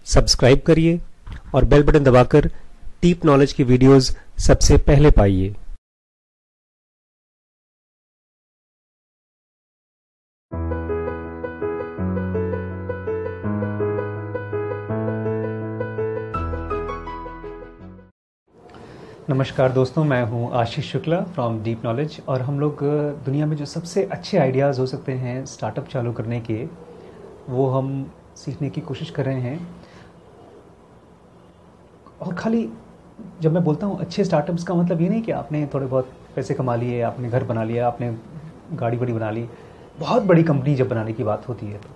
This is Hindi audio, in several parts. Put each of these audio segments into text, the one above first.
सब्सक्राइब करिए और बेल बटन दबाकर डीप नॉलेज की वीडियोस सबसे पहले पाइए। नमस्कार दोस्तों, मैं हूं Ashish Shukla from deep knowledge और हम लोग दुनिया में जो सबसे अच्छे आइडियाज़ हो सकते हैं स्टार्टअप चालू करने के, वो हम सीखने की कोशिश कर रहे हैं। और खाली जब मैं बोलता हूं अच्छे स्टार्टअप्स का मतलब ये नहीं कि आपने थोड़े बहुत पैसे कमा लिए, आपने घर बना लिया, आपने गाड़ी बड़ी बना ली। बहुत बड़ी कंपनी जब बनाने की बात होती है तो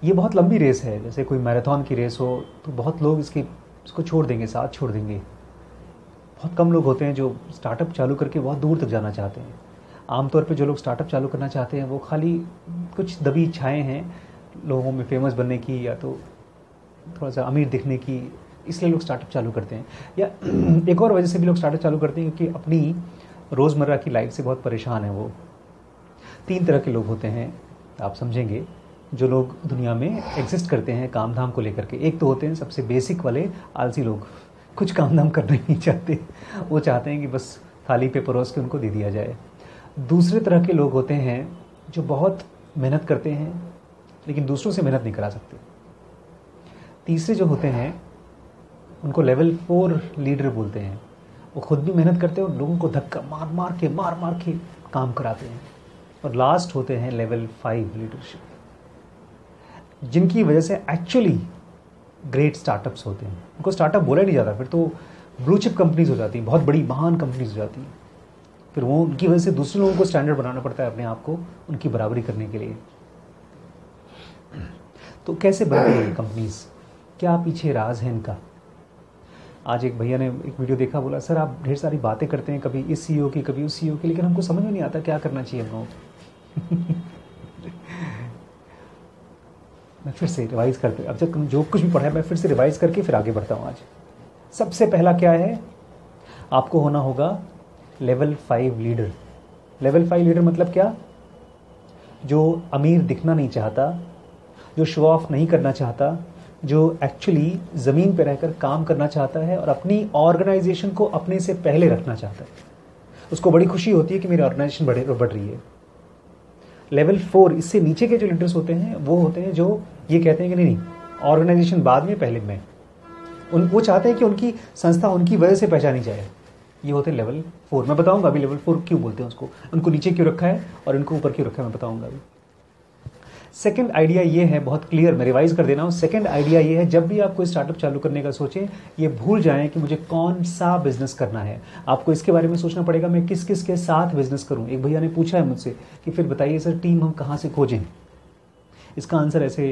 ये बहुत लंबी रेस है। जैसे कोई मैराथन की रेस हो तो बहुत लोग इसको छोड़ देंगे, साथ छोड़ देंगे। बहुत कम लोग होते हैं जो स्टार्टअप चालू करके बहुत दूर तक जाना चाहते हैं। आमतौर पे जो लोग स्टार्टअप चालू करना चाहते हैं वो खाली कुछ दबी इच्छाएं हैं लोगों में फेमस बनने की या तो थोड़ा सा अमीर दिखने की, इसलिए लोग स्टार्टअप चालू करते हैं। या एक और वजह से भी लोग स्टार्टअप चालू करते हैं क्योंकि अपनी रोज़मर्रा की लाइफ से बहुत परेशान है। वो 3 तरह के लोग होते हैं, आप समझेंगे, जो लोग दुनिया में एग्जिस्ट करते हैं काम धाम को लेकर के। एक तो होते हैं सबसे बेसिक वाले आलसी लोग, कुछ काम धाम करना नहीं चाहते। वो चाहते हैं कि बस थाली पे परोस के उनको दे दिया जाए। दूसरे तरह के लोग होते हैं जो बहुत मेहनत करते हैं लेकिन दूसरों से मेहनत नहीं करा सकते। तीसरे जो होते हैं उनको लेवल 4 लीडर बोलते हैं। वो खुद भी मेहनत करते हैं और लोगों को धक्का मार मार के काम कराते हैं। और लास्ट होते हैं लेवल 5 लीडरशिप, जिनकी वजह से एक्चुअली ग्रेट स्टार्टअप्स होते हैं। उनको स्टार्टअप बोला नहीं जाता, फिर तो ब्लू चिप कंपनीज हो जाती हैं, बहुत बड़ी महान कंपनीज हो जाती हैं। फिर वो उनकी वजह से दूसरे लोगों को स्टैंडर्ड बनाना पड़ता है अपने आप को उनकी बराबरी करने के लिए। तो कैसे बनती है कंपनीज, क्या पीछे राज है इनका? आज एक भैया ने एक वीडियो देखा, बोला सर आप ढेर सारी बातें करते हैं, कभी इस सीईओ की कभी उस सीईओ की, लेकिन हमको समझ में नहीं आता क्या करना चाहिए हम लोगों को। मैं फिर से रिवाइज करते, अब तक जो कुछ भी पढ़ा है मैं फिर से रिवाइज करके फिर आगे बढ़ता हूँ। आज सबसे पहला क्या है, आपको होना होगा लेवल 5 लीडर। लेवल 5 लीडर मतलब क्या? जो अमीर दिखना नहीं चाहता, जो शो ऑफ नहीं करना चाहता, जो एक्चुअली ज़मीन पे रहकर काम करना चाहता है और अपनी ऑर्गेनाइजेशन को अपने से पहले रखना चाहता है। उसको बड़ी खुशी होती है कि मेरी ऑर्गेनाइजेशन बढ़ रही है। लेवल 4, इससे नीचे के जो लीडर्स होते हैं वो होते हैं जो ये कहते हैं कि नहीं, ऑर्गेनाइजेशन बाद में, पहले मैं। वो चाहते हैं कि उनकी संस्था उनकी वजह से पहचानी जाए। ये होते हैं लेवल 4। मैं बताऊंगा अभी लेवल 4 क्यों बोलते हैं उसको, उनको नीचे क्यों रखा है और इनको ऊपर क्यों रखा है, मैं बताऊंगा अभी। सेकंड आइडिया ये है, बहुत क्लियर, मैं रिवाइज कर देना हूँ। सेकंड आइडिया ये है, जब भी आप कोई स्टार्टअप चालू करने का सोचें, ये भूल जाएं कि मुझे कौन सा बिजनेस करना है। आपको इसके बारे में सोचना पड़ेगा, मैं किस किस के साथ बिजनेस करूं। एक भैया ने पूछा है मुझसे कि फिर बताइए सर टीम हम कहाँ से खोजें। इसका आंसर ऐसे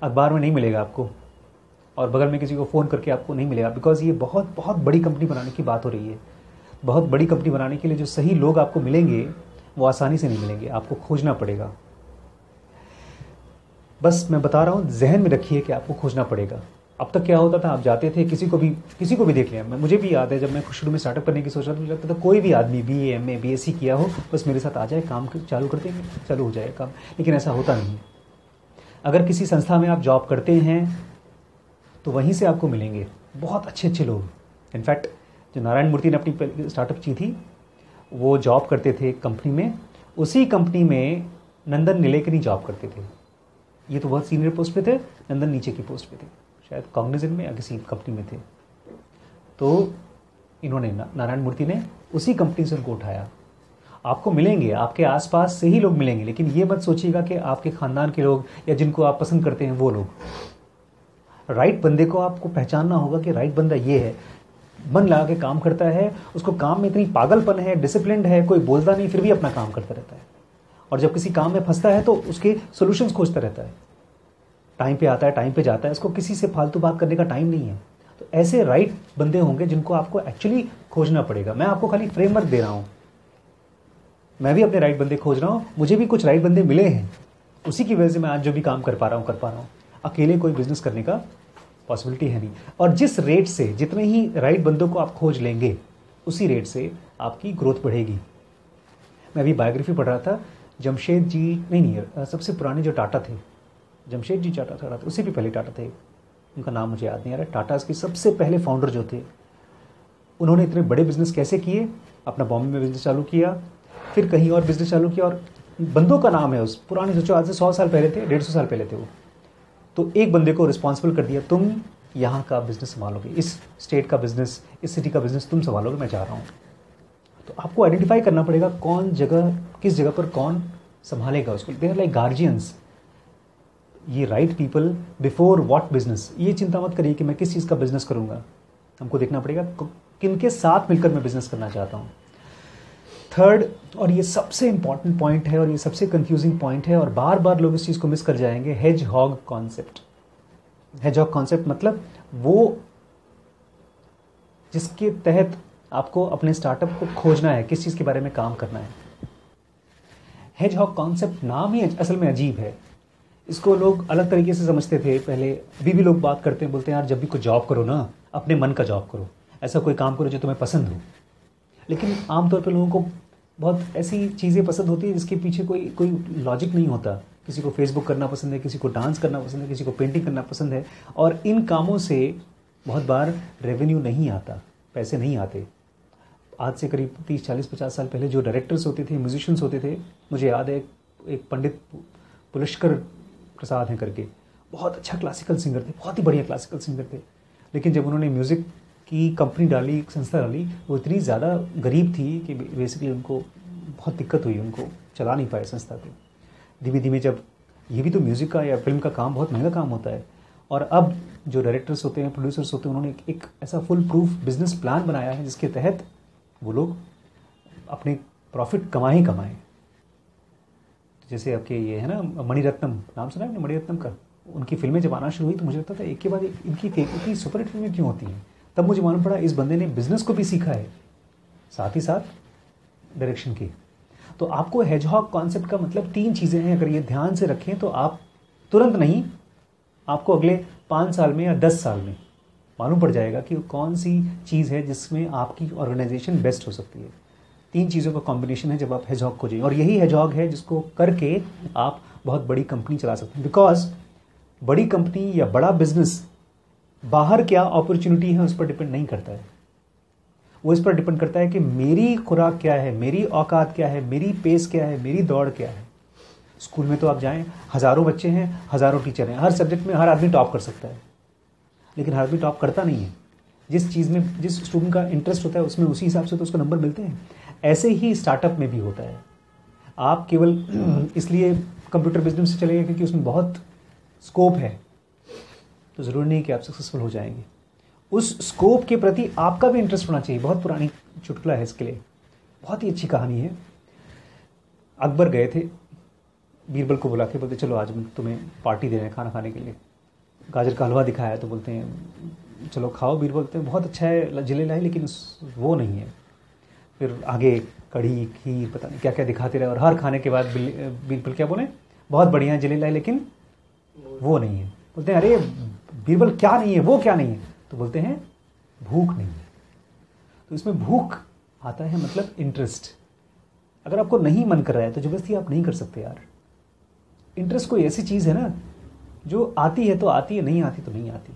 अखबार में नहीं मिलेगा आपको और बगल में किसी को फ़ोन करके आपको नहीं मिलेगा, बिकॉज ये बहुत बहुत बड़ी कंपनी बनाने की बात हो रही है। बहुत बड़ी कंपनी बनाने के लिए जो सही लोग आपको मिलेंगे वो आसानी से नहीं मिलेंगे, आपको खोजना पड़ेगा। बस मैं बता रहा हूँ, जहन में रखिए कि आपको खोजना पड़ेगा। अब तक क्या होता था, आप जाते थे, किसी को भी देख लिया। मुझे भी याद है जब मैं शुरू में स्टार्टअप करने की सोच रहा था, मुझे लगता था कोई भी आदमी BA MA BSc किया हो बस मेरे साथ आ जाए, काम चालू कर देंगे, चालू हो जाए काम। लेकिन ऐसा होता नहीं है। अगर किसी संस्था में आप जॉब करते हैं तो वहीं से आपको मिलेंगे बहुत अच्छे अच्छे लोग। इनफैक्ट जो नारायण मूर्ति ने अपनी स्टार्टअप की थी, वो जॉब करते थे कंपनी में। उसी कंपनी में नंदन नीलेकनी जॉब करते थे। ये तो बहुत सीनियर पोस्ट पे थे, नंदन नीचे की पोस्ट पे थे, शायद कॉग्निजेंट में या किसी कंपनी में थे। तो इन्होंने, नारायण मूर्ति ने उसी कंपनी से उनको उठाया। आपको मिलेंगे, आपके आसपास से ही लोग मिलेंगे, लेकिन ये मत सोचिएगा कि आपके खानदान के लोग या जिनको आप पसंद करते हैं वो लोग। राइट बंदे को आपको पहचानना होगा कि राइट बंदा ये है, मन लगा के काम करता है, उसको काम में इतनी पागलपन है, डिसिप्लिन है, कोई बोलता नहीं फिर भी अपना काम करता रहता है। और जब किसी काम में फंसता है तो उसके सॉल्यूशंस खोजता रहता है। टाइम पे आता है, टाइम पे जाता है, उसको किसी से फालतू बात करने का टाइम नहीं है। तो ऐसे राइट बंदे होंगे जिनको आपको एक्चुअली खोजना पड़ेगा। मैं आपको खाली फ्रेमवर्क दे रहा हूँ, मैं भी अपने राइट बंदे खोज रहा हूँ। मुझे भी कुछ राइट बंदे मिले हैं, उसी की वजह से मैं आज जो भी काम कर पा रहा हूँ। अकेले कोई बिजनेस करने का पॉसिबिलिटी है नहीं। और जिस रेट से, जितने ही राइट बंदों को आप खोज लेंगे, उसी रेट से आपकी ग्रोथ बढ़ेगी। मैं अभी बायोग्राफी पढ़ रहा था, जमशेद जी नहीं, सबसे पुराने जो टाटा थे, जमशेद जी टाटा थे, उससे भी पहले टाटा थे, उनका नाम मुझे याद नहीं आ रहा। टाटास के सबसे पहले फाउंडर जो थे, उन्होंने इतने बड़े बिजनेस कैसे किए? अपना बॉम्बे में बिजनेस चालू किया, फिर कहीं और बिजनेस चालू किया, और बंदों का नाम है उस पुराने, सोचो आज से 100 साल पहले थे, 150 साल पहले थे वो, तो एक बंदे को रिस्पॉन्सिबल कर दिया, तुम यहाँ का बिजनेस संभालोगे, इस स्टेट का बिजनेस, इस सिटी का बिजनेस तुम संभालोगे, मैं चाह रहा हूँ। तो आपको आइडेंटिफाई करना पड़ेगा कौन जगह, किस जगह पर कौन संभालेगा उसको। दे आर लाइक गार्जियंस, ये right people before what business. ये चिंता मत करिए कि मैं किस चीज़ का बिजनेस करूँगा, हमको देखना पड़ेगा किन के साथ मिलकर मैं बिजनेस करना चाहता हूँ। थर्ड, और ये सबसे इंपॉर्टेंट पॉइंट है और ये सबसे कंफ्यूजिंग पॉइंट है और बार बार लोग इस चीज़ को मिस कर जाएंगे, hedgehog concept. Hedgehog concept मतलब वो जिसके तहत आपको अपने स्टार्टअप को खोजना है, किस चीज़ के बारे में काम करना है। हेज हॉग कॉन्सेप्ट नाम ही असल में अजीब है, इसको लोग अलग तरीके से समझते थे पहले, अभी भी लोग बात करते हैं, बोलते हैं यार जब भी कोई जॉब करो ना, अपने मन का जॉब करो, ऐसा कोई काम करो जो तुम्हें पसंद हो। लेकिन आमतौर पर लोगों को बहुत ऐसी चीज़ें पसंद होती है जिसके पीछे कोई लॉजिक नहीं होता। किसी को फेसबुक करना पसंद है, किसी को डांस करना पसंद है, किसी को पेंटिंग करना पसंद है, और इन कामों से बहुत बार रेवेन्यू नहीं आता, पैसे नहीं आते। आज से करीब 30, 40, 50 साल पहले जो डायरेक्टर्स होते थे, म्यूजिशियंस होते थे, मुझे याद है एक पंडित पुलस्कर प्रसाद हैं करके, बहुत अच्छा क्लासिकल सिंगर थे, बहुत ही बढ़िया क्लासिकल सिंगर थे। लेकिन जब उन्होंने म्यूज़िक की कंपनी डाली, एक संस्था डाली, वो इतनी ज़्यादा गरीब थी कि बेसिकली उनको बहुत दिक्कत हुई, उनको चला नहीं पाए संस्था को। धीमे धीमे जब, ये भी तो म्यूज़िक का या फिल्म का काम बहुत महंगा काम होता है, और अब जो डायरेक्टर्स होते हैं, प्रोड्यूसर्स होते हैं, उन्होंने एक ऐसा फुल प्रूफ बिजनेस प्लान बनाया है जिसके तहत वो लोग अपने प्रॉफिट कमाए ही कमाएँ। जैसे आपके ये है ना मणिरत्नम, नाम सुना है मणिरत्नम का? उनकी फिल्में जब आना शुरू हुई तो मुझे लगता था एक के बाद एक इनकी इतनी सुपर हिट फिल्में क्यों होती हैं। तब मुझे मालूम पड़ा इस बंदे ने बिजनेस को भी सीखा है, साथ ही साथ डायरेक्शन की। तो आपको हेजहॉग कॉन्सेप्ट का मतलब 3 चीज़ें हैं, अगर ये ध्यान से रखें तो आप तुरंत नहीं, आपको अगले 5 साल में या 10 साल में मालूम पड़ जाएगा कि कौन सी चीज़ है जिसमें आपकी ऑर्गेनाइजेशन बेस्ट हो सकती है। 3 चीज़ों का कॉम्बिनेशन है जब आप हेजहॉग खोजें, और यही हेजहॉग है जिसको करके आप बहुत बड़ी कंपनी चला सकते हैं। बिकॉज बड़ी कंपनी या बड़ा बिजनेस बाहर क्या अपॉर्चुनिटी है उस पर डिपेंड नहीं करता है, वो इस पर डिपेंड करता है कि मेरी खुराक क्या है, मेरी औकात क्या है, मेरी पेस क्या है, मेरी दौड़ क्या है। स्कूल में तो आप जाएं, हज़ारों बच्चे हैं, हज़ारों टीचर हैं, हर सब्जेक्ट में हर आदमी टॉप कर सकता है, लेकिन हर आदमी टॉप करता नहीं है। जिस चीज़ में जिस स्टूडेंट का इंटरेस्ट होता है उसमें उसी हिसाब से तो उसको नंबर मिलते हैं। ऐसे ही स्टार्टअप में भी होता है। आप केवल इसलिए कंप्यूटर बिजनेस से चलेंगे क्योंकि उसमें बहुत स्कोप है, तो ज़रूरी नहीं कि आप सक्सेसफुल हो जाएंगे। उस स्कोप के प्रति आपका भी इंटरेस्ट होना चाहिए। बहुत पुरानी चुटकुला है इसके लिए, बहुत ही अच्छी कहानी है। अकबर गए थे, बीरबल को बुला के बोलते चलो आज हम तुम्हें पार्टी दे रहे हैं खाना खाने के लिए। गाजर का हलवा दिखाया तो बोलते हैं चलो खाओ। बीरबल बोलते हैं बहुत अच्छा है, जिले लाई, लेकिन वो नहीं है। फिर आगे कढ़ी, खीर, पता नहीं क्या क्या दिखाते रहे, और हर खाने के बाद बीरबल क्या बोले, बहुत बढ़िया है जिले लाई, लेकिन वो नहीं है। बोलते हैं अरे बीरबल क्या नहीं है, वो क्या नहीं है? तो बोलते हैं भूख नहीं है। तो इसमें भूख आता है मतलब इंटरेस्ट। अगर आपको नहीं मन कर रहा है तो जबरदस्ती आप नहीं कर सकते यार। इंटरेस्ट कोई ऐसी चीज़ है ना जो आती है तो आती है, नहीं आती तो नहीं आती।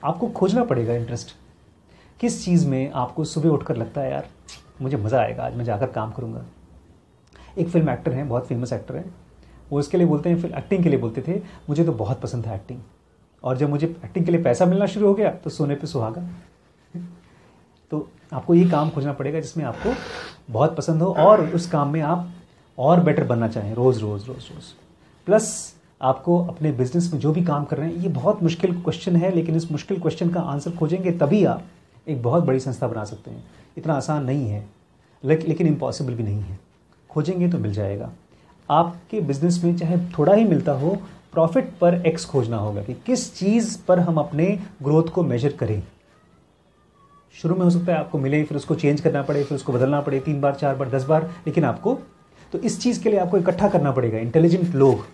आपको खोजना पड़ेगा इंटरेस्ट, किस चीज़ में आपको सुबह उठकर लगता है यार मुझे मज़ा आएगा, आज मैं जाकर काम करूँगा। एक फिल्म एक्टर हैं, बहुत फेमस एक्टर हैं, वो इसके लिए बोलते हैं, फिर एक्टिंग के लिए बोलते थे मुझे तो बहुत पसंद है एक्टिंग, और जब मुझे एक्टिंग के लिए पैसा मिलना शुरू हो गया तो सोने पे सुहागा। तो आपको ये काम खोजना पड़ेगा जिसमें आपको बहुत पसंद हो और उस काम में आप और बेटर बनना चाहें रोज़ रोज़ रोज़ रोज़। प्लस आपको अपने बिजनेस में जो भी काम कर रहे हैं, ये बहुत मुश्किल क्वेश्चन है, लेकिन इस मुश्किल क्वेश्चन का आंसर खोजेंगे तभी आप एक बहुत बड़ी संस्था बना सकते हैं। इतना आसान नहीं है, लेकिन इम्पॉसिबल भी नहीं है। खोजेंगे तो मिल जाएगा। आपके बिजनेस में चाहे थोड़ा ही मिलता हो, प्रॉफिट पर एक्स खोजना होगा कि किस चीज़ पर हम अपने ग्रोथ को मेजर करें। शुरू में हो सकता है आपको मिले, फिर उसको चेंज करना पड़े, फिर उसको बदलना पड़े 3 बार 4 बार 10 बार, लेकिन आपको तो इस चीज़ के लिए आपको इकट्ठा करना पड़ेगा। इंटेलिजेंट लोग,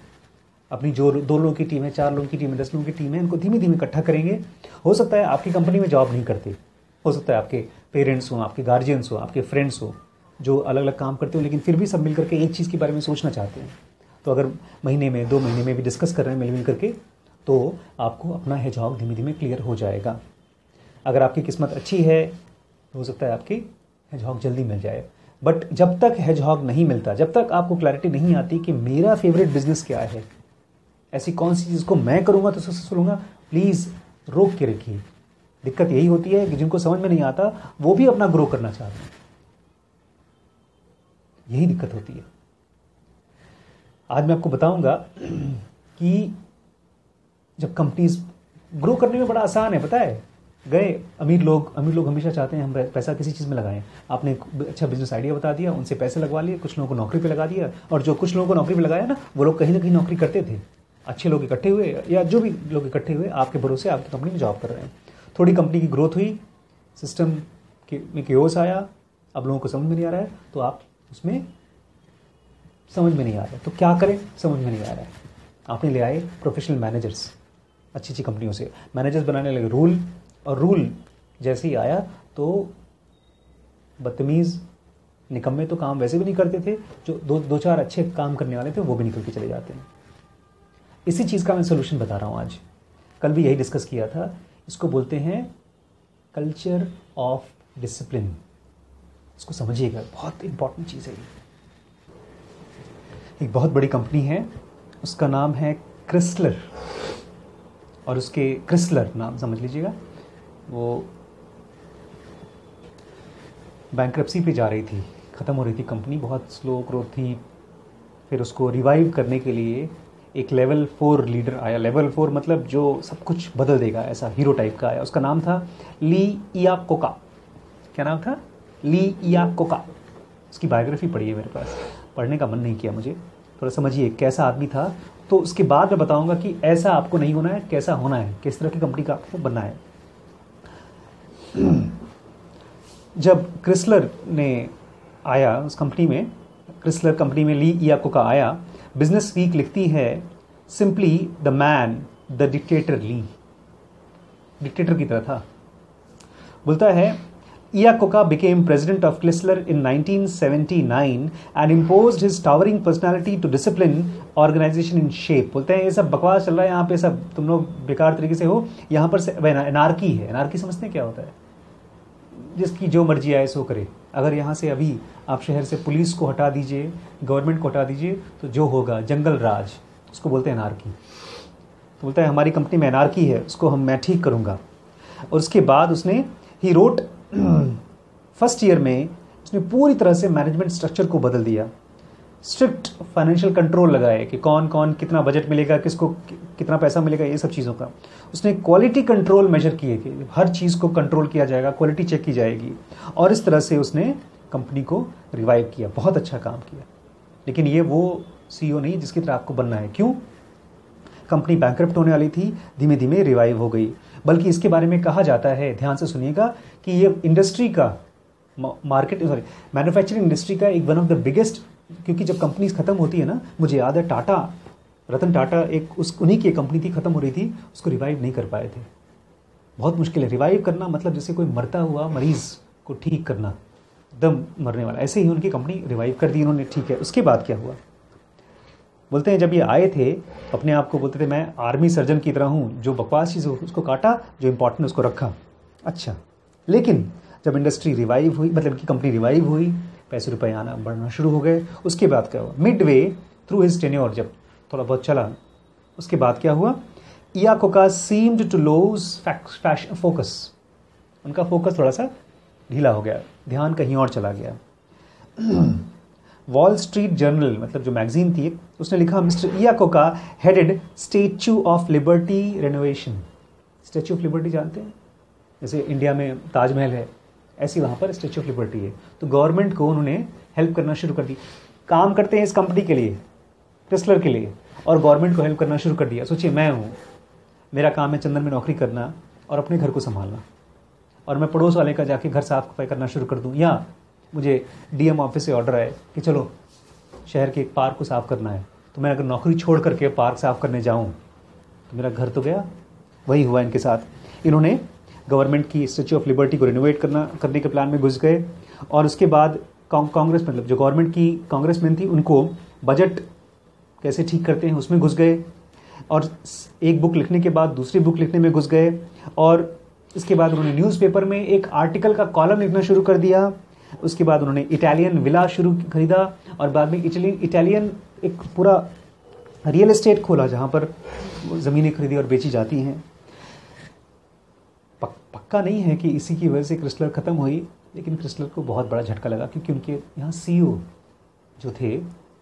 अपनी जो 2 लोगों की टीम है, 4 लोगों की टीम है, 10 लोगों की टीम है, इनको धीमे धीमे इकट्ठा करेंगे। हो सकता है आपकी कंपनी में जॉब नहीं करते, हो सकता है आपके पेरेंट्स हो, आपके गार्जियंस हो, आपके फ्रेंड्स हो जो अलग अलग काम करते हो, लेकिन फिर भी सब मिल करके एक चीज़ के बारे में सोचना चाहते हैं। तो अगर महीने में 2 महीने में भी डिस्कस कर रहे हैं मिल करके, तो आपको अपना हेजहॉग धीमे धीमे क्लियर हो जाएगा। अगर आपकी किस्मत अच्छी है तो हो सकता है आपकी हेजहॉग जल्दी मिल जाए। बट जब तक हेजहॉग नहीं मिलता, जब तक आपको क्लैरिटी नहीं आती कि मेरा फेवरेट बिजनेस क्या है, ऐसी कौन सी चीज़ को मैं करूँगा तो सक्सेसफुल होऊंगा, प्लीज़ रोक के रखिए। दिक्कत यही होती है कि जिनको समझ में नहीं आता वो भी अपना ग्रो करना चाहते हैं, यही दिक्कत होती है। आज मैं आपको बताऊंगा कि जब कंपनीज ग्रो करने में बड़ा आसान है, पता है। गए अमीर लोग हमेशा चाहते हैं हम पैसा किसी चीज़ में लगाएं। आपने एक अच्छा बिजनेस आइडिया बता दिया, उनसे पैसे लगवा लिए, कुछ लोगों को नौकरी पे लगा दिया, और जो कुछ लोगों को नौकरी पे लगाया ना, वो लोग कहीं ना कहीं नौकरी करते थे। अच्छे लोग इकट्ठे हुए या जो भी लोग इकट्ठे हुए आपके भरोसे आपकी कंपनी में जॉब कर रहे हैं। थोड़ी कंपनी की ग्रोथ हुई, सिस्टम में क्योस आया, अब लोगों को समझ में नहीं आ रहा है, तो आप उसमें समझ में नहीं आ रहा है तो क्या करें, समझ में नहीं आ रहा है। आपने ले आए प्रोफेशनल मैनेजर्स, अच्छी अच्छी कंपनियों से मैनेजर्स बनाने लगे रूल, और रूल जैसे ही आया तो बदतमीज़ निकम्मे तो काम वैसे भी नहीं करते थे, जो दो चार अच्छे काम करने वाले थे वो भी निकल के चले जाते हैं। इसी चीज़ का मैं सोल्यूशन बता रहा हूँ आज। कल भी यही डिस्कस किया था। इसको बोलते हैं कल्चर ऑफ डिसिप्लिन। इसको समझिएगा, बहुत इंपॉर्टेंट चीज़ है ये। एक बहुत बड़ी कंपनी है, उसका नाम है क्रिसलर, और उसके क्रिसलर नाम समझ लीजिएगा, वो बैंक्रप्सी पे जा रही थी, ख़त्म हो रही थी कंपनी, बहुत स्लो ग्रोथ थी। फिर उसको रिवाइव करने के लिए एक लेवल 4 लीडर आया। लेवल 4 मतलब जो सब कुछ बदल देगा, ऐसा हीरो टाइप का आया। उसका नाम था ली इयाकोका। क्या नाम था? ली इयाकोका। उसकी बायोग्राफी पढ़ी है मेरे पास, पढ़ने का मन नहीं किया मुझे। थोड़ा समझिए कैसा आदमी था, तो उसके बाद मैं बताऊंगा कि ऐसा आपको नहीं होना है, कैसा होना है, किस तरह की कंपनी का आपको बनना है। जब क्रिसलर ने आया उस कंपनी में, क्रिसलर कंपनी में ली इयाकोका आया, बिजनेस वीक लिखती है simply the man the dictator ली, डिक्टेटर की तरह था। बोलता है Iacocca became president of Chrysler in 1979 and imposed his towering personality to discipline organization in shape। बोलते हैं ये सब बकवास चल रहा है यहाँ पे, सब तुम लोग बेकार तरीके से हो, यहाँ पर एनार्की है। एनार्की समझते हैं क्या होता है? जिसकी जो मर्जी आए सो करे। अगर यहाँ से अभी आप शहर से पुलिस को हटा दीजिए, गवर्नमेंट को हटा दीजिए, तो जो होगा जंगल राज, उसको बोलते हैं एनार्की। तो बोलता है हमारी कंपनी में एनार्की है, उसको मैं ठीक करूँगा। और उसके बाद उसने ही रोट फर्स्ट ईयर में उसने पूरी तरह से मैनेजमेंट स्ट्रक्चर को बदल दिया। स्ट्रिक्ट फाइनेंशियल कंट्रोल लगाए कि कौन कौन कितना बजट मिलेगा, किसको कितना पैसा मिलेगा, ये सब चीज़ों का। उसने क्वालिटी कंट्रोल मेजर किए कि हर चीज़ को कंट्रोल किया जाएगा, क्वालिटी चेक की जाएगी, और इस तरह से उसने कंपनी को रिवाइव किया। बहुत अच्छा काम किया। लेकिन ये वो CEO नहीं जिसकी तरह आपको बनना है। क्यों? कंपनी बैंकरप्ट होने वाली थी, धीमे धीमे रिवाइव हो गई। बल्कि इसके बारे में कहा जाता है, ध्यान से सुनिएगा, कि ये इंडस्ट्री का मैन्युफैक्चरिंग इंडस्ट्री का एक वन ऑफ द बिगेस्ट, क्योंकि जब कंपनीज खत्म होती है ना, मुझे याद है टाटा, रतन टाटा एक उन्हीं की कंपनी थी, खत्म हो रही थी, उसको रिवाइव नहीं कर पाए थे। बहुत मुश्किल है रिवाइव करना, मतलब जैसे कोई मरता हुआ मरीज को ठीक करना, एकदम मरने वाला, ऐसे ही उनकी कंपनी रिवाइव कर दी इन्होंने। ठीक है, उसके बाद क्या हुआ? बोलते हैं जब ये आए थे, अपने आप को बोलते थे मैं आर्मी सर्जन की तरह हूँ, जो बकवास चीज़ उसको काटा, जो इंपॉर्टेंट उसको रखा। अच्छा, लेकिन जब इंडस्ट्री रिवाइव हुई, मतलब कि कंपनी रिवाइव हुई, पैसे रुपए आना बढ़ना शुरू हो गए, उसके बाद क्या हुआ? Mid way through his tenure, जब थोड़ा बहुत चला, उसके बाद क्या हुआ? इयाकोका सीम्ड टू लूज फोकस। उनका फोकस थोड़ा सा ढीला हो गया, ध्यान कहीं और चला गया। वॉल स्ट्रीट जर्नल, मतलब जो मैगजीन थी, उसने लिखा mister Iacocca headed Statue of Liberty renovation. Statue of Liberty जानते हैं? जैसे इंडिया में ताजमहल है, ऐसी वहाँ पर स्टैच्यू ऑफ लिबर्टी है। तो गवर्नमेंट को उन्होंने हेल्प करना शुरू कर दी। काम करते हैं इस कंपनी के लिए, क्रिसलर के लिए, और गवर्नमेंट को हेल्प करना शुरू कर दिया। सोचिए, मैं हूँ, मेरा काम है चंदन में नौकरी करना और अपने घर को संभालना, और मैं पड़ोस वाले का जाके घर साफ सफाई करना शुरू कर दूँ, या मुझे DM ऑफिस से ऑर्डर आए कि चलो शहर के एक पार्क को साफ़ करना है, तो मैं अगर नौकरी छोड़ करके पार्क साफ़ करने जाऊँ तो मेरा घर तो गया। वही हुआ इनके साथ। इन्होंने गवर्नमेंट की स्टैच्यू ऑफ लिबर्टी को रिनोवेट करने के प्लान में घुस गए, और उसके बाद कांग्रेस, मतलब जो गवर्नमेंट की कांग्रेसमैन थी, उनको बजट कैसे ठीक करते हैं उसमें घुस गए, और एक बुक लिखने के बाद दूसरी बुक लिखने में घुस गए, और इसके बाद उन्होंने न्यूज़पेपर में एक आर्टिकल का कॉलम लिखना शुरू कर दिया। उसके बाद उन्होंने इटालियन विला खरीदा, और बाद में इटालियन एक पूरा रियल एस्टेट खोला जहाँ पर ज़मीनें खरीदी और बेची जाती हैं। पक्का नहीं है कि इसी की वजह से क्रिस्लर ख़त्म हुई, लेकिन क्रिस्लर को बहुत बड़ा झटका लगा क्योंकि उनके यहाँ सीईओ जो थे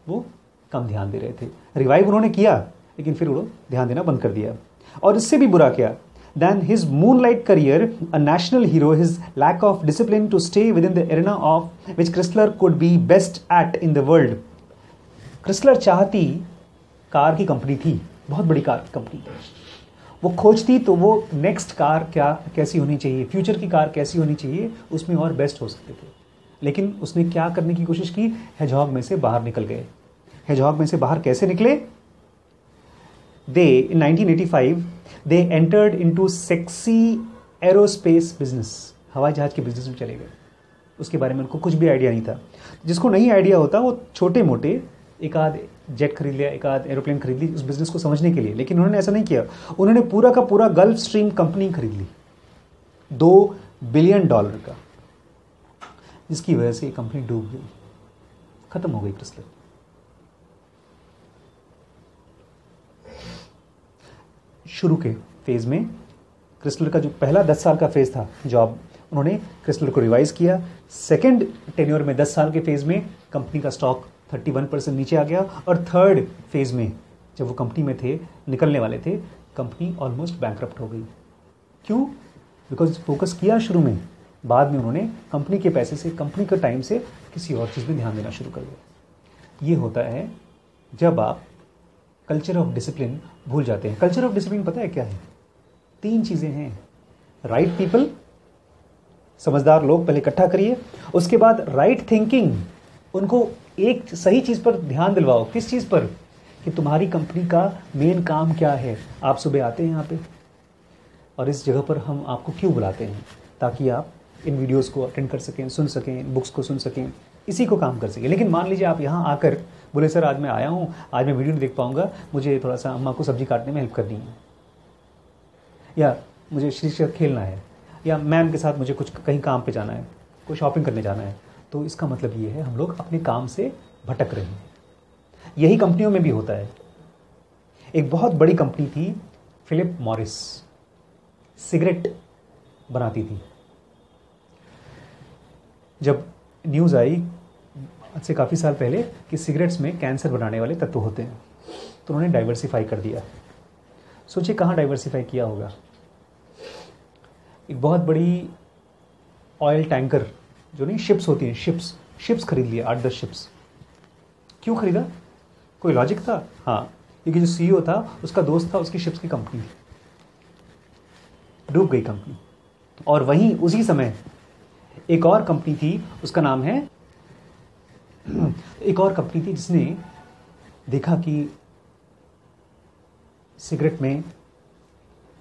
वो कम ध्यान दे रहे थे। रिवाइव उन्होंने किया, लेकिन फिर उन्होंने ध्यान देना बंद कर दिया। और इससे भी बुरा क्या, than his moonlight career, a national hero, his lack of discipline to stay within the arena of which Chrysler could be best at in the world. Chrysler चाहती कार की कंपनी थी, बहुत बड़ी कार की कंपनी थी। वो खोजती तो वो नेक्स्ट कार कैसी होनी चाहिए, फ्यूचर की कार कैसी होनी चाहिए, उसमें और बेस्ट हो सकते थे। लेकिन उसने क्या करने की कोशिश की, हेजहॉग में से बाहर निकल गए। हेजहॉग में से बाहर कैसे निकले? In 1985 they entered into sexy aerospace business, हवाई जहाज के बिजनेस में चले गए। उसके बारे में उनको कुछ भी आइडिया नहीं था। जिसको नहीं आइडिया होता वो छोटे मोटे एक आध जेट खरीद लिया, एक आध एरोप्लेन खरीद ली उस बिजनेस को समझने के लिए, लेकिन उन्होंने ऐसा नहीं किया। उन्होंने पूरा का पूरा गल्फ स्ट्रीम कंपनी खरीद ली, $2 बिलियन का, जिसकी वजह से ये कंपनी डूब गई, खत्म हो गई क्रिस्लर। शुरू के फेज़ में क्रिस्लर का जो पहला 10 साल का फेज़ था जॉब, उन्होंने क्रिस्लर को रिवाइज किया। सेकंड टेन्योर में 10 साल के फेज़ में कंपनी का स्टॉक 31% नीचे आ गया, और थर्ड फेज़ में जब वो कंपनी में थे, निकलने वाले थे, कंपनी ऑलमोस्ट बैंकरप्ट हो गई। क्यों? बिकॉज फोकस किया शुरू में, बाद में उन्होंने कंपनी के पैसे से, कंपनी के टाइम से किसी और चीज़ में ध्यान देना शुरू कर दिया। ये होता है जब आप कल्चर ऑफ डिसिप्लिन भूल जाते हैं। कल्चर ऑफ डिसिप्लिन पता है क्या है? 3 चीज़ें हैं। राइट पीपल, समझदार लोग पहले इकट्ठा करिए, उसके बाद राइट थिंकिंग, उनको एक सही चीज़ पर ध्यान दिलवाओ। किस चीज़ पर? कि तुम्हारी कंपनी का मेन काम क्या है। आप सुबह आते हैं यहाँ पे, और इस जगह पर हम आपको क्यों बुलाते हैं? ताकि आप इन वीडियोस को अटेंड कर सकें, सुन सकें, बुक्स को सुन सकें, इसी को काम कर सकें। लेकिन मान लीजिए आप यहाँ आकर बोले सर आज मैं आया हूँ, आज मैं वीडियो नहीं देख पाऊँगा, मुझे थोड़ा सा अम्मा को सब्जी काटने में हेल्प करनी है, या मुझे शीर्षक खेलना है, या मैम के साथ मुझे कुछ कहीं काम पे जाना है, कोई शॉपिंग करने जाना है, तो इसका मतलब ये है हम लोग अपने काम से भटक रहे हैं। यही कंपनियों में भी होता है। एक बहुत बड़ी कंपनी थी फिलिप मॉरिस, सिगरेट बनाती थी। जब न्यूज़ आई आज से काफ़ी साल पहले कि सिगरेट्स में कैंसर बनाने वाले तत्व होते हैं, तो उन्होंने डाइवर्सिफाई कर दिया। सोचिए कहाँ डाइवर्सिफाई किया होगा। एक बहुत बड़ी ऑयल टैंकर, जो नहीं शिप्स होती हैं, शिप्स खरीद लिया, 8-10 शिप्स। क्यों खरीदा? कोई लॉजिक था? हाँ, क्योंकि जो सीईओ था उसका दोस्त था, उसकी शिप्स की कंपनी थी, डूब गई कंपनी। और वहीं उसी समय एक और कंपनी थी, उसका नाम है, एक और कंपनी थी जिसने देखा कि सिगरेट में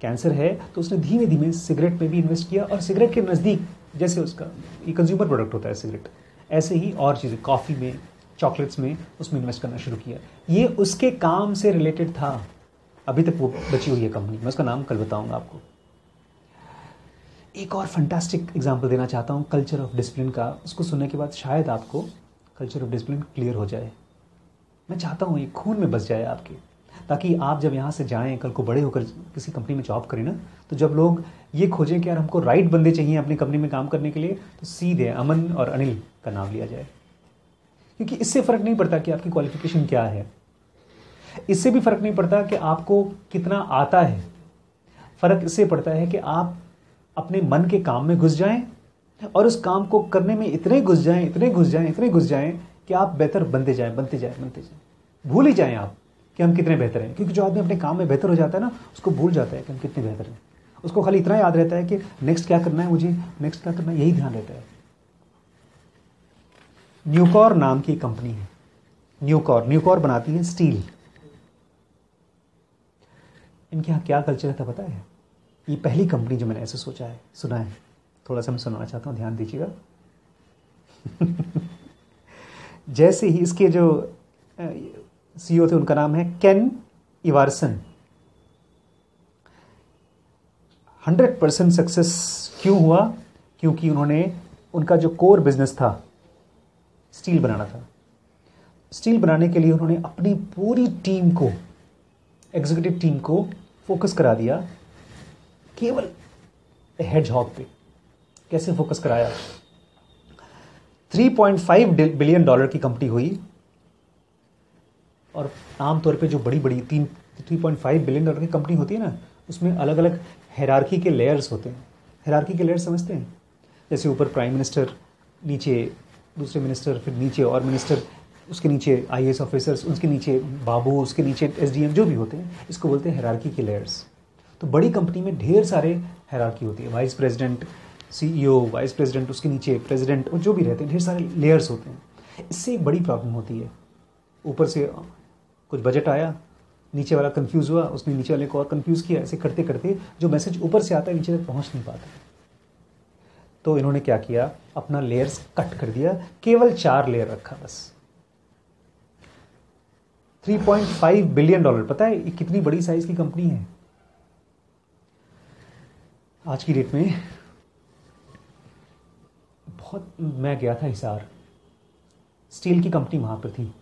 कैंसर है, तो उसने धीमे धीमे सिगरेट में भी इन्वेस्ट किया, और सिगरेट के नज़दीक, जैसे उसका ये कंज्यूमर प्रोडक्ट होता है सिगरेट, ऐसे ही और चीज़ें, कॉफ़ी में, चॉकलेट्स में, उसमें इन्वेस्ट करना शुरू किया। ये उसके काम से रिलेटेड था। अभी तक वो बची हुई है कंपनी, मैं उसका नाम कल बताऊंगा आपको। एक और फैंटास्टिक एग्जांपल देना चाहता हूँ कल्चर ऑफ डिसिप्लिन का। उसको सुनने के बाद शायद आपको कल्चर ऑफ डिसिप्लिन क्लियर हो जाए। मैं चाहता हूँ ये खून में बस जाए आपके, ताकि आप जब यहाँ से जाएं, कल को बड़े होकर किसी कंपनी में जॉब करें ना, तो जब लोग ये खोजें कि यार हमको राइट बंदे चाहिए अपनी कंपनी में काम करने के लिए, तो सीधे अमन और अनिल का नाम लिया जाए। क्योंकि इससे फ़र्क नहीं पड़ता कि आपकी क्वालिफिकेशन क्या है, इससे भी फ़र्क नहीं पड़ता कि आपको कितना आता है। फ़र्क इससे पड़ता है कि आप अपने मन के काम में घुस जाएं, और उस काम को करने में इतने घुस जाएं कि आप बेहतर बनते जाएं। भूल ही जाएं आप कि हम कितने बेहतर हैं। क्योंकि जो आदमी अपने काम में बेहतर हो जाता है ना, उसको भूल जाता है कि हम कितने बेहतर हैं। उसको खाली इतना याद रहता है कि नेक्स्ट क्या करना है मुझे, नेक्स्ट क्या करना है, यही ध्यान रहता है। न्यूकॉर नाम की कंपनी है, न्यूकॉर बनाती है स्टील। इनके यहाँ क्या कल्चर था पता है? ये पहली कंपनी जो मैंने ऐसे सुना है। थोड़ा सा मैं सुनाना चाहता हूँ, ध्यान दीजिएगा। जैसे ही इसके जो सीईओ थे, उनका नाम है केन इवारसन। 100% सक्सेस क्यों हुआ? क्योंकि उन्होंने, उनका जो कोर बिजनेस था स्टील बनाना था। स्टील बनाने के लिए उन्होंने अपनी पूरी टीम को, एग्जीक्यूटिव टीम को फोकस करा दिया केवल हेडजहॉग पे। कैसे फोकस कराया? $3.5 बिलियन की कंपनी हुई, और आमतौर पे जो बड़ी बड़ी 3.5 बिलियन की कंपनी होती है ना, उसमें अलग अलग हायरार्की के लेयर्स होते हैं। हायरार्की के लेयर्स समझते हैं? जैसे ऊपर प्राइम मिनिस्टर, नीचे दूसरे मिनिस्टर, फिर नीचे और मिनिस्टर, उसके नीचे आईएएस ऑफिसर्स, उसके नीचे बाबू, उसके नीचे एसडीएम, जो भी होते हैं, इसको बोलते हैं हायरार्की के लेयर्स। तो बड़ी कंपनी में ढेर सारे हायरार्की होती है, vice president, CEO, vice president, उसके नीचे प्रेसिडेंट, और जो भी रहते हैं, ढेर सारे लेयर्स होते हैं। इससे एक बड़ी प्रॉब्लम होती है, ऊपर से कुछ बजट आया, नीचे वाला कंफ्यूज हुआ, उसने नीचे वाले को और कंफ्यूज किया, ऐसे करते करते जो मैसेज ऊपर से आता है नीचे तक पहुंच नहीं पाता। तो इन्होंने क्या किया, अपना लेयर्स कट कर दिया, केवल 4 लेयर रखा बस। $3.5 बिलियन, पता है ये कितनी बड़ी साइज की कंपनी है आज की डेट में? बहुत, मैं गया था हिसार, स्टील की कंपनी वहां पर थी,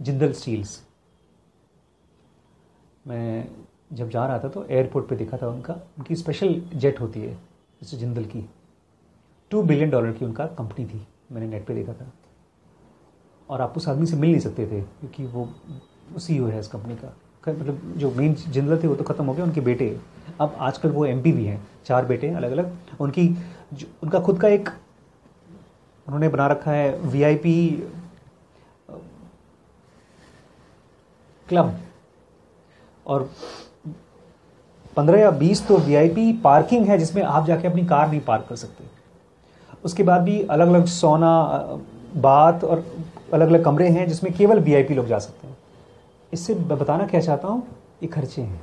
जिंदल स्टील्स। मैं जब जा रहा था तो एयरपोर्ट पे देखा था उनकी स्पेशल जेट होती है जैसे जिंदल की, $2 बिलियन की उनका कंपनी थी, मैंने नेट पे देखा था। और आप उस आदमी से मिल नहीं सकते थे क्योंकि वो सीईओ है इस कंपनी का। मतलब जो मेन जिंदल थे वो तो खत्म हो गए, उनके बेटे, अब आजकल वो एमपी भी हैं, 4 बेटे अलग अलग। उनका खुद का एक उन्होंने बना रखा है वीआईपी क्लब, और 15 या 20 तो वीआईपी पार्किंग है जिसमें आप जाके अपनी कार नहीं पार्क कर सकते। उसके बाद भी अलग अलग सोना, बाथ और अलग अलग कमरे हैं जिसमें केवल वीआईपी लोग जा सकते हैं। इससे बताना क्या चाहता हूँ, ये खर्चे हैं,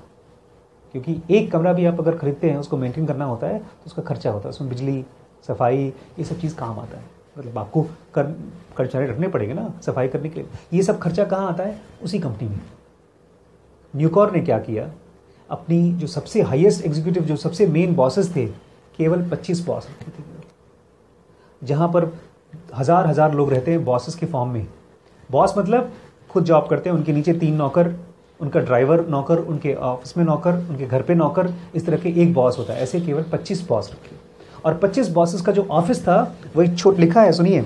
क्योंकि एक कमरा भी आप अगर खरीदते हैं उसको मेंटेन करना होता है तो उसका खर्चा होता है, उसमें बिजली, सफाई, ये सब चीज़ काम आता है। मतलब आपको कर्मचारी रखने पड़ेंगे ना सफाई करने के लिए। ये सब खर्चा कहाँ आता है? उसी कंपनी में। न्यूकॉर ने क्या किया, अपनी जो सबसे हाईएस्ट एग्जीक्यूटिव, जो सबसे मेन बॉसेस थे, केवल 25 बॉस रखे थे। जहाँ पर हजार लोग रहते हैं बॉसेस के फॉर्म में। बॉस मतलब खुद जॉब करते हैं, उनके नीचे 3 नौकर, उनका ड्राइवर नौकर, उनके ऑफिस में नौकर, उनके घर पे नौकर, इस तरह के एक बॉस होता है। ऐसे केवल 25 बॉस रखे, और 25 बॉसेस का जो ऑफिस था वही छोट लिखा है, सुनिए,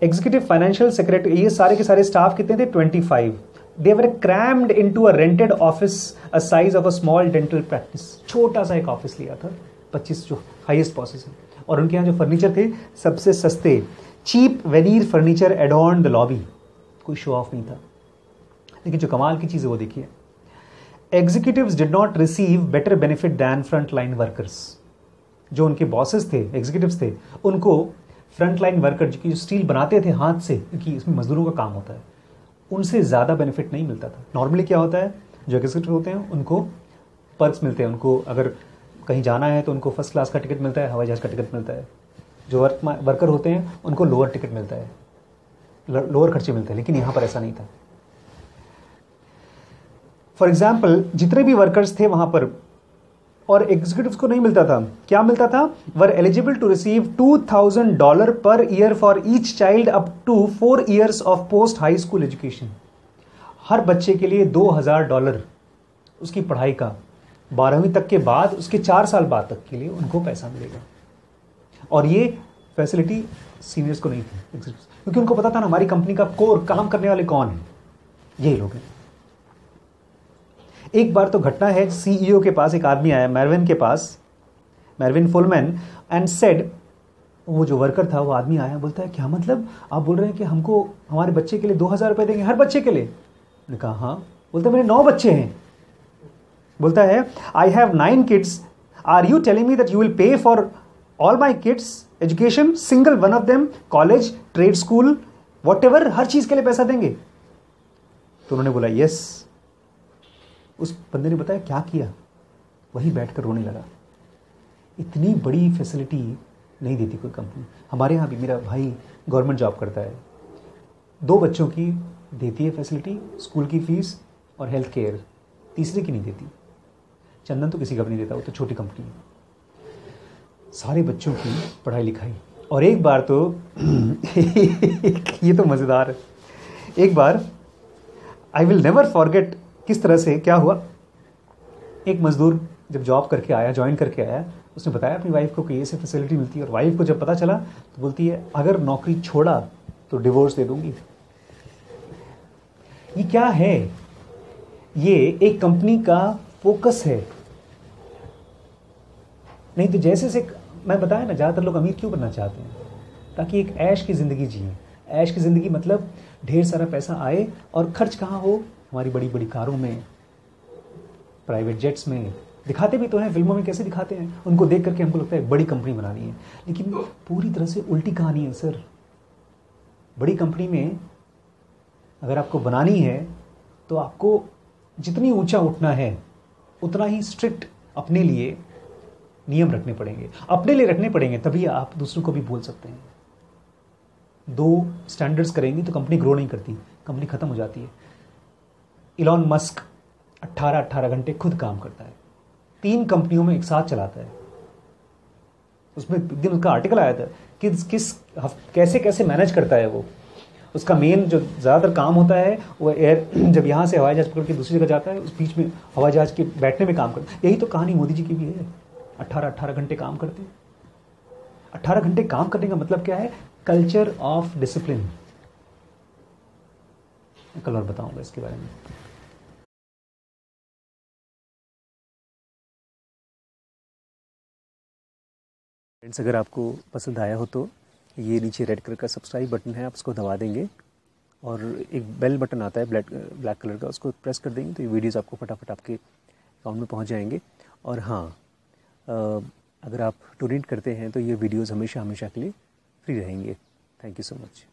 एग्जीक्यूटिव फाइनेंशियल सेक्रेटरी, ये सारे के सारे स्टाफ कितने थे? 25। They were crammed into a rented office, a size of a small dental practice। छोटा सा एक ऑफिस लिया था 25 जो हाईएस्ट बॉसेस हैं। और उनके यहाँ जो फर्नीचर थे सबसे सस्ते, cheap veneer furniture adorn the lobby. कोई शो ऑफ नहीं था। लेकिन जो कमाल की चीज़ है वो देखिए, executives did not receive better benefit than front line workers. जो उनके बॉसेस थे, एग्जीक्यूटिव्स थे, उनको फ्रंट लाइन वर्कर जो स्टील बनाते थे हाथ से, क्योंकि इसमें मजदूरों का काम होता है, उनसे ज़्यादा बेनिफिट नहीं मिलता था। नॉर्मली क्या होता है, जो एग्जीक्यूटिव होते हैं उनको पर्क्स मिलते हैं, उनको अगर कहीं जाना है तो उनको फर्स्ट क्लास का टिकट मिलता है, हवाई जहाज़ का टिकट मिलता है। जो वर्कर होते हैं उनको लोअर टिकट मिलता है, लोअर खर्चे मिलते हैं। लेकिन यहाँ पर ऐसा नहीं था। फॉर एग्जाम्पल, जितने भी वर्कर्स थे वहाँ पर, और एग्जीक्यूटिव्स को नहीं मिलता था। क्या मिलता था? वर eligible to receive $2,000 per year for each child up to 4 years of post high school education. हर बच्चे के लिए $2,000 उसकी पढ़ाई का, 12वीं तक के बाद उसके 4 साल बाद तक के लिए उनको पैसा मिलेगा। और ये फैसिलिटी सीनियर्स को नहीं थी, क्योंकि उनको पता था ना हमारी कंपनी का कोर काम करने वाले कौन है, यही लोग हैं। एक बार तो घटना है, सीईओ के पास एक आदमी आया, मैरविन के पास, मैरविन फुलमैन, एंड सेड, वो जो वर्कर था वो आदमी आया, बोलता है क्या मतलब आप बोल रहे हैं कि हमको हमारे बच्चे के लिए $2,000 देंगे हर बच्चे के लिए? मैंने कहा हाँ। बोलता है मेरे 9 बच्चे हैं। बोलता है I have 9 kids, are you telling me that you will pay for all my kids education, single one of them, college, trade school, whatever, हर चीज के लिए पैसा देंगे? तो उन्होंने बोला यस। उस बंदे ने बताया क्या किया, वहीं बैठकर रोने लगा। इतनी बड़ी फैसिलिटी नहीं देती कोई कंपनी। हमारे यहाँ भी मेरा भाई गवर्नमेंट जॉब करता है, 2 बच्चों की देती है फैसिलिटी, स्कूल की फीस और हेल्थ केयर, तीसरे की नहीं देती। चंदन तो किसी का भी नहीं देता, वो तो छोटी कंपनी है। सारे बच्चों की पढ़ाई लिखाई। और एक बार तो ये तो मज़ेदार है। एक बार आई विल नेवर फॉरगेट किस तरह से क्या हुआ। एक मजदूर जब जॉब करके आया, ज्वाइन करके आया, उसने बताया अपनी वाइफ को कि ये से फैसिलिटी मिलती है। और वाइफ को जब पता चला तो बोलती है अगर नौकरी छोड़ा तो डिवोर्स दे दूंगी। ये क्या है? ये एक कंपनी का फोकस है। नहीं तो जैसे से मैं बताया ना, ज़्यादातर लोग अमीर क्यों बनना चाहते हैं? ताकि एक ऐश की ज़िंदगी जिए। ऐश की ज़िंदगी मतलब ढेर सारा पैसा आए और खर्च कहाँ हो? हमारी बड़ी बड़ी कारों में, प्राइवेट जेट्स में। दिखाते भी तो हैं, फिल्मों में कैसे दिखाते हैं, उनको देख करके हमको लगता है बड़ी कंपनी बनानी है। लेकिन पूरी तरह से उल्टी कहानी है सर। बड़ी कंपनी में अगर आपको बनानी है तो आपको जितनी ऊंचा उठना है उतना ही स्ट्रिक्ट अपने लिए नियम रखने पड़ेंगे, अपने लिए रखने पड़ेंगे, तभी आप दूसरों को भी बोल सकते हैं। दो स्टैंडर्ड्स करेंगी तो कंपनी ग्रो नहीं करती, कंपनी खत्म हो जाती है। इलॉन मस्क 18 घंटे खुद काम करता है, 3 कंपनियों में एक साथ चलाता है। उसमें एक दिन उसका आर्टिकल आया था कि कैसे कैसे मैनेज करता है वो। उसका मेन जो ज़्यादातर काम होता है वो एयर, जब यहाँ से हवाई जहाज पकड़ के दूसरी जगह जाता है, उस बीच में हवाई जहाज के बैठने में काम करता है। यही तो कहानी मोदी जी की भी है। 18 घंटे काम करते हैं। 18 घंटे काम करने का मतलब क्या है? Culture of discipline. कल और बताऊंगा इसके बारे में। फ्रेंड्स, अगर आपको पसंद आया हो तो ये नीचे रेड कलर का सब्सक्राइब बटन है, आप उसको दबा देंगे और एक बेल बटन आता है ब्लैक कलर का, उसको प्रेस कर देंगे तो ये वीडियोस आपको फटाफट आपके अकाउंट में पहुंच जाएंगे। और हाँ, अगर आप डोनेट करते हैं तो ये वीडियोस हमेशा के लिए फ्री रहेंगे। Thank you so much.